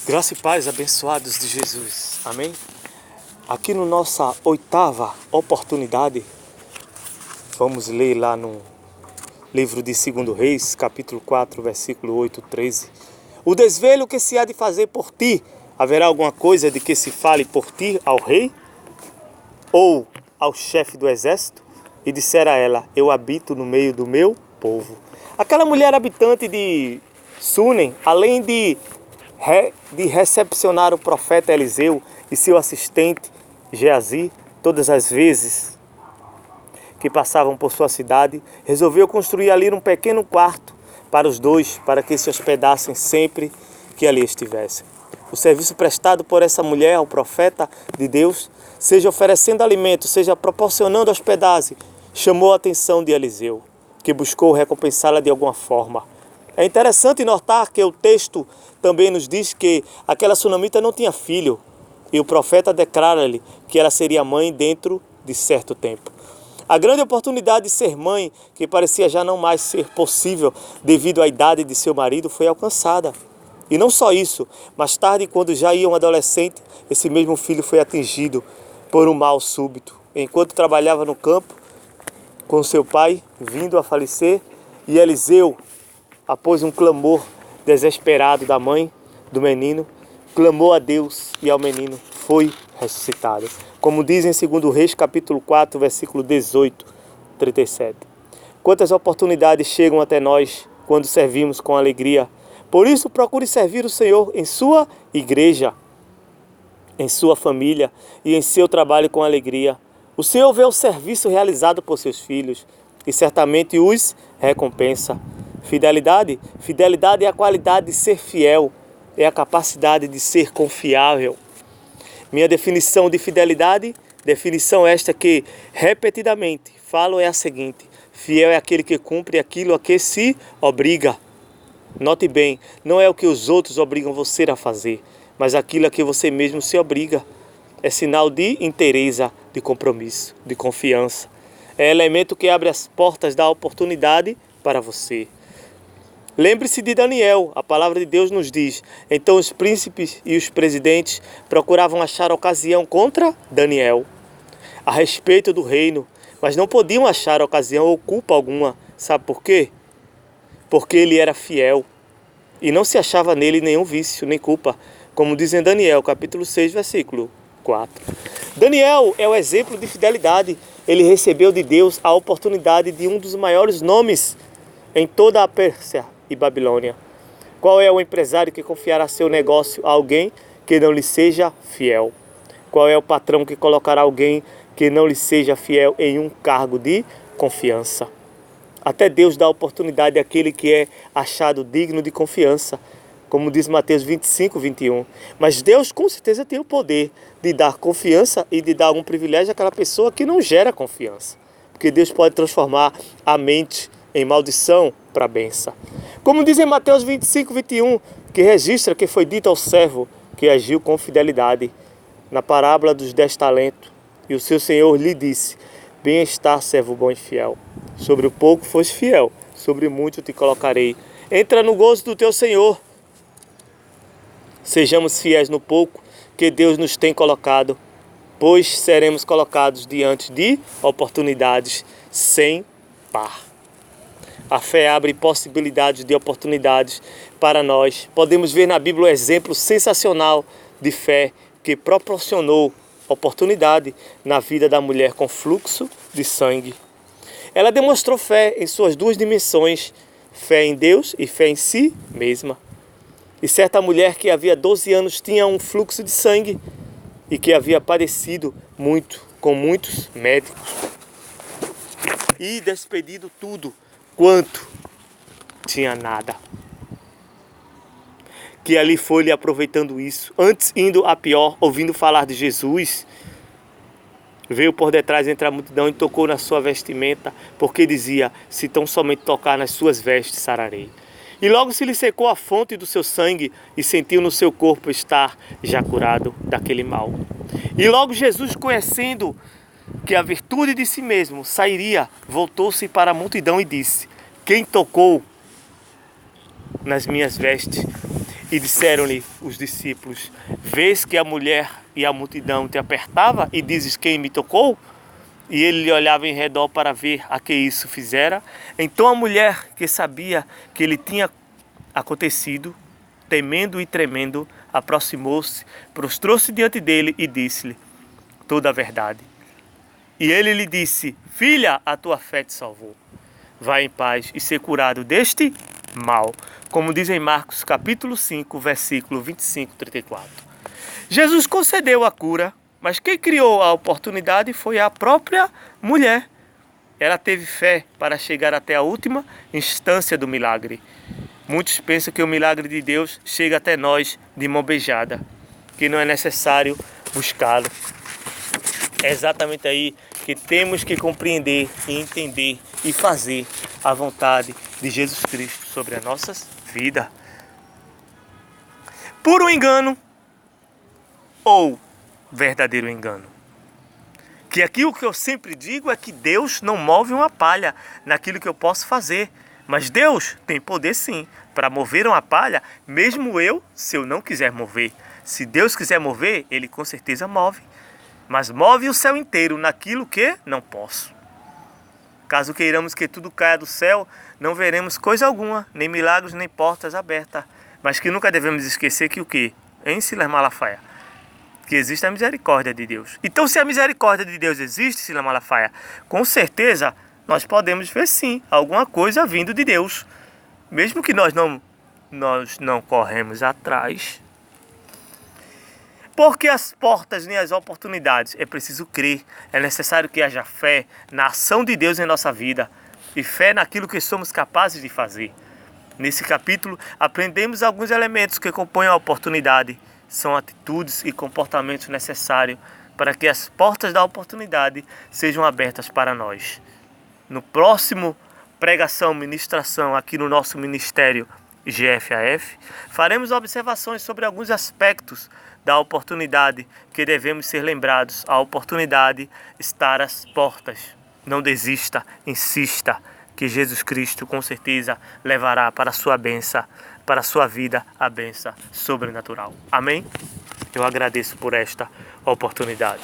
Graça e paz, abençoados de Jesus. Amém? Aqui na nossa 8ª oportunidade, vamos ler lá no livro de 2 Reis, capítulo 4, versículo 8, 13. O desvelo que se há de fazer por ti, haverá alguma coisa de que se fale por ti ao rei? Ou ao chefe do exército? E dissera a ela, eu habito no meio do meu povo. Aquela mulher habitante de Sunem, além de recepcionar o profeta Eliseu e seu assistente Geazi, todas as vezes que passavam por sua cidade, resolveu construir ali um pequeno quarto para os dois, para que se hospedassem sempre que ali estivessem. O serviço prestado por essa mulher ao profeta de Deus, seja oferecendo alimento, seja proporcionando hospedagem, chamou a atenção de Eliseu, que buscou recompensá-la de alguma forma. É interessante notar que o texto também nos diz que aquela sunamita não tinha filho e o profeta declara-lhe que ela seria mãe dentro de certo tempo. A grande oportunidade de ser mãe, que parecia já não mais ser possível devido à idade de seu marido, foi alcançada. E não só isso, mais tarde, quando já ia um adolescente, esse mesmo filho foi atingido por um mal súbito. Enquanto trabalhava no campo com seu pai, vindo a falecer, e Eliseu, após um clamor desesperado da mãe do menino, clamou a Deus e ao menino foi ressuscitado. Como diz em 2 Reis, capítulo 4, versículo 18, 37. Quantas oportunidades chegam até nós quando servimos com alegria. Por isso, procure servir o Senhor em sua igreja, em sua família e em seu trabalho com alegria. O Senhor vê o serviço realizado por seus filhos e certamente os recompensa. Fidelidade? Fidelidade é a qualidade de ser fiel, é a capacidade de ser confiável. Minha definição de fidelidade, definição esta que repetidamente falo é a seguinte: fiel é aquele que cumpre aquilo a que se obriga. Note bem, não é o que os outros obrigam você a fazer, mas aquilo a que você mesmo se obriga. É sinal de inteireza, de compromisso, de confiança. É elemento que abre as portas da oportunidade para você. Lembre-se de Daniel, a palavra de Deus nos diz, então os príncipes e os presidentes procuravam achar ocasião contra Daniel a respeito do reino, mas não podiam achar ocasião ou culpa alguma. Sabe por quê? Porque ele era fiel e não se achava nele nenhum vício, nem culpa, como diz em Daniel, capítulo 6, versículo 4. Daniel é o exemplo de fidelidade. Ele recebeu de Deus a oportunidade de um dos maiores nomes em toda a Pérsia e Babilônia. Qual é o empresário que confiará seu negócio a alguém que não lhe seja fiel? Qual é o patrão que colocará alguém que não lhe seja fiel em um cargo de confiança? Até Deus dá oportunidade àquele que é achado digno de confiança, como diz Mateus 25, 21. Mas Deus com certeza tem o poder de dar confiança e de dar algum privilégio àquela pessoa que não gera confiança. Porque Deus pode transformar a mente em maldição para a bênção. Como diz em Mateus 25, 21, que registra que foi dito ao servo que agiu com fidelidade na parábola dos 10 talentos. E o seu senhor lhe disse, bem está, servo bom e fiel. Sobre o pouco foste fiel, sobre muito te colocarei. Entra no gozo do teu senhor. Sejamos fiéis no pouco que Deus nos tem colocado, pois seremos colocados diante de oportunidades sem par. A fé abre possibilidades de oportunidades para nós. Podemos ver na Bíblia um exemplo sensacional de fé que proporcionou oportunidade na vida da mulher com fluxo de sangue. Ela demonstrou fé em suas duas dimensões, fé em Deus e fé em si mesma. E certa mulher que havia 12 anos tinha um fluxo de sangue e que havia padecido muito com muitos médicos e despedido tudo quanto tinha nada. Que ali foi lhe aproveitando isso, antes indo a pior, ouvindo falar de Jesus, veio por detrás entre a multidão e tocou na sua vestimenta, porque dizia, se tão somente tocar nas suas vestes, sararei. E logo se lhe secou a fonte do seu sangue e sentiu no seu corpo estar já curado daquele mal. E logo Jesus, conhecendo que a virtude de si mesmo sairia, voltou-se para a multidão e disse, quem tocou nas minhas vestes? E disseram-lhe os discípulos: vês que a mulher e a multidão te apertava e dizes quem me tocou? E ele lhe olhava em redor para ver a que isso fizera. Então a mulher, que sabia que lhe tinha acontecido, temendo e tremendo, aproximou-se, prostrou-se diante dele e disse-lhe toda a verdade. E ele lhe disse: filha, a tua fé te salvou. Vai em paz e ser curado deste mal. Como diz em Marcos capítulo 5, versículo 25-34. Jesus concedeu a cura, mas quem criou a oportunidade foi a própria mulher. Ela teve fé para chegar até a última instância do milagre. Muitos pensam que o milagre de Deus chega até nós de mão beijada, que não é necessário buscá-lo. É exatamente aí que temos que compreender e entender e fazer a vontade de Jesus Cristo sobre as nossas vidas. Puro engano ou verdadeiro engano? Que aqui o que eu sempre digo é que Deus não move uma palha naquilo que eu posso fazer. Mas Deus tem poder sim para mover uma palha, mesmo eu, se eu não quiser mover. Se Deus quiser mover, Ele com certeza move. Mas move o céu inteiro naquilo que não posso. Caso queiramos que tudo caia do céu, não veremos coisa alguma, nem milagres, nem portas abertas. Mas que nunca devemos esquecer que o quê? Em Silas Malafaia, que existe a misericórdia de Deus. Então, se a misericórdia de Deus existe, Silas Malafaia, com certeza nós podemos ver sim alguma coisa vindo de Deus. Mesmo que nós não corremos atrás. Porque as portas nem as oportunidades, é preciso crer. É necessário que haja fé na ação de Deus em nossa vida. E fé naquilo que somos capazes de fazer. Nesse capítulo, aprendemos alguns elementos que compõem a oportunidade. São atitudes e comportamentos necessários para que as portas da oportunidade sejam abertas para nós. No próximo ministração aqui no nosso ministério GFAF, faremos observações sobre alguns aspectos da oportunidade que devemos ser lembrados. A oportunidade está às portas. Não desista, insista, que Jesus Cristo com certeza levará para a sua bênção, para a sua vida, a bênção sobrenatural. Amém? Eu agradeço por esta oportunidade.